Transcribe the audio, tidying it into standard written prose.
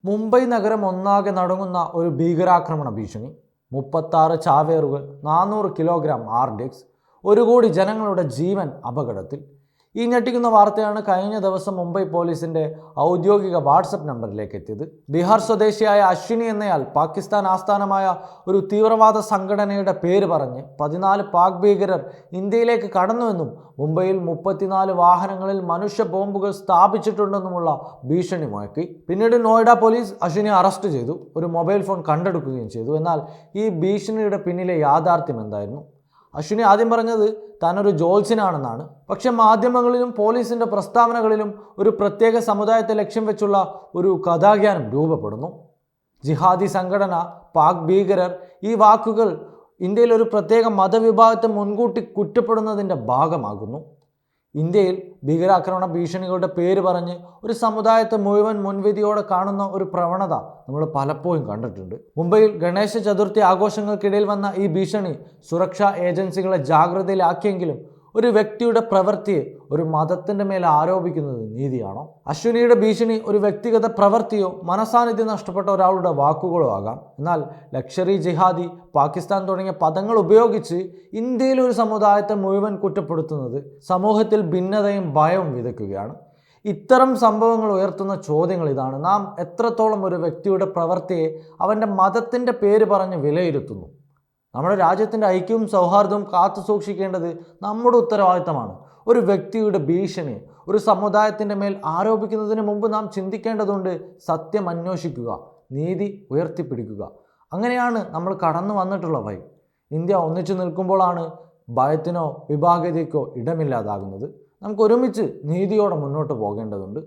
മുംബൈ നഗരം ഒന്നാകെ നടുങ്ങുന്ന ഒരു ഭീകരാക്രമണ ഭീഷണി. 36 ചാവേറുകൾ, 400 കിലോഗ്രാം ആർഡിഎക്സ്, 1 കോടി ജനങ്ങളുടെ ജീവൻ അപകടത്തിൽ. ഈ ഞെട്ടിക്കുന്ന വാർത്തയാണ് കഴിഞ്ഞ ദിവസം മുംബൈ പോലീസിന്റെ ഔദ്യോഗിക വാട്സപ്പ് നമ്പറിലേക്ക് എത്തിയത്. ബീഹാർ സ്വദേശിയായ അശ്വിനി എന്നയാൾ പാകിസ്ഥാൻ ആസ്ഥാനമായ ഒരു തീവ്രവാദ സംഘടനയുടെ പേര് പറഞ്ഞ് 14 പാക് ഭീകരർ ഇന്ത്യയിലേക്ക് കടന്നുവെന്നും മുംബൈയിൽ 34 വാഹനങ്ങളിൽ മനുഷ്യ ബോംബുകൾ സ്ഥാപിച്ചിട്ടുണ്ടെന്നുമുള്ള ഭീഷണി മുഴക്കി. പിന്നീട് നോയിഡ പോലീസ് അശ്വിനെ അറസ്റ്റ് ചെയ്തു, ഒരു മൊബൈൽ ഫോൺ കണ്ടെടുക്കുകയും ചെയ്തു. എന്നാൽ ഈ ഭീഷണിയുടെ പിന്നിലെ യാഥാർത്ഥ്യം എന്തായിരുന്നു? അശ്വിനി ആദ്യം പറഞ്ഞത് താനൊരു ജോത്സ്യനാണെന്നാണ്. പക്ഷെ മാധ്യമങ്ങളിലും പോലീസിന്റെ പ്രസ്താവനകളിലും ഒരു പ്രത്യേക സമുദായത്തെ ലക്ഷ്യം വെച്ചുള്ള ഒരു കഥാഖ്യാനം രൂപപ്പെടുന്നു. ജിഹാദി സംഘടന, പാക് ഭീകരർ, ഈ വാക്കുകൾ ഇന്ത്യയിൽ ഒരു പ്രത്യേക മതവിഭാഗത്തെ മുൻകൂട്ടി കുറ്റപ്പെടുന്നതിൻ്റെ ഭാഗമാകുന്നു. ഇന്ത്യയിൽ ഭീകരാക്രമണ ഭീഷണികളുടെ പേര് പറഞ്ഞ് ഒരു സമുദായത്തെ മുഴുവൻ മുൻവിധിയോടെ കാണുന്ന ഒരു പ്രവണത നമ്മൾ പലപ്പോഴും കണ്ടിട്ടുണ്ട്. മുംബൈയിൽ ഗണേശ ചതുർത്ഥി ആഘോഷങ്ങൾക്കിടയിൽ വന്ന ഈ ഭീഷണി സുരക്ഷാ ഏജൻസികളെ ജാഗ്രതയിലാക്കിയെങ്കിലും ഒരു വ്യക്തിയുടെ പ്രവൃത്തിയെ ഒരു മതത്തിൻ്റെ മേലെ ആരോപിക്കുന്നത് നീതിയാണോ? അശ്വിനിയുടെ ഭീഷണി ഒരു വ്യക്തിഗത പ്രവൃത്തിയോ മനസാന്നിധ്യം നഷ്ടപ്പെട്ട ഒരാളുടെ വാക്കുകളോ ആകാം. എന്നാൽ ലക്ഷറി ജിഹാദി, പാകിസ്ഥാൻ തുടങ്ങിയ പദങ്ങൾ ഉപയോഗിച്ച് ഇന്ത്യയിലെ ഒരു സമുദായത്തെ മുഴുവൻ കുറ്റപ്പെടുത്തുന്നത് സമൂഹത്തിൽ ഭിന്നതയും ഭയവും വിതയ്ക്കുകയാണ്. ഇത്തരം സംഭവങ്ങൾ ഉയർത്തുന്ന ചോദ്യങ്ങൾ ഇതാണ്: നാം എത്രത്തോളം ഒരു വ്യക്തിയുടെ പ്രവൃത്തിയെ അവൻ്റെ മതത്തിൻ്റെ പേര് പറഞ്ഞ് വിലയിരുത്തുന്നു? നമ്മുടെ രാജ്യത്തിൻ്റെ ഐക്യവും സൗഹാർദ്ദവും കാത്തു സൂക്ഷിക്കേണ്ടത് നമ്മുടെ ഉത്തരവാദിത്തമാണ്. ഒരു വ്യക്തിയുടെ ഭീഷണി ഒരു സമുദായത്തിൻ്റെ മേൽ ആരോപിക്കുന്നതിന് മുമ്പ് നാം ചിന്തിക്കേണ്ടതുണ്ട്. സത്യം അന്വേഷിക്കുക, നീതി ഉയർത്തിപ്പിടിക്കുക. അങ്ങനെയാണ് നമ്മൾ കടന്നു വന്നിട്ടുള്ള വഴി. ഇന്ത്യ ഒന്നിച്ചു നിൽക്കുമ്പോഴാണ് ഭയത്തിനോ വിഭാഗതയ്ക്കോ ഇടമില്ലാതാകുന്നത്. നമുക്ക് ഒരുമിച്ച് നീതിയോടെ മുന്നോട്ട് പോകേണ്ടതുണ്ട്.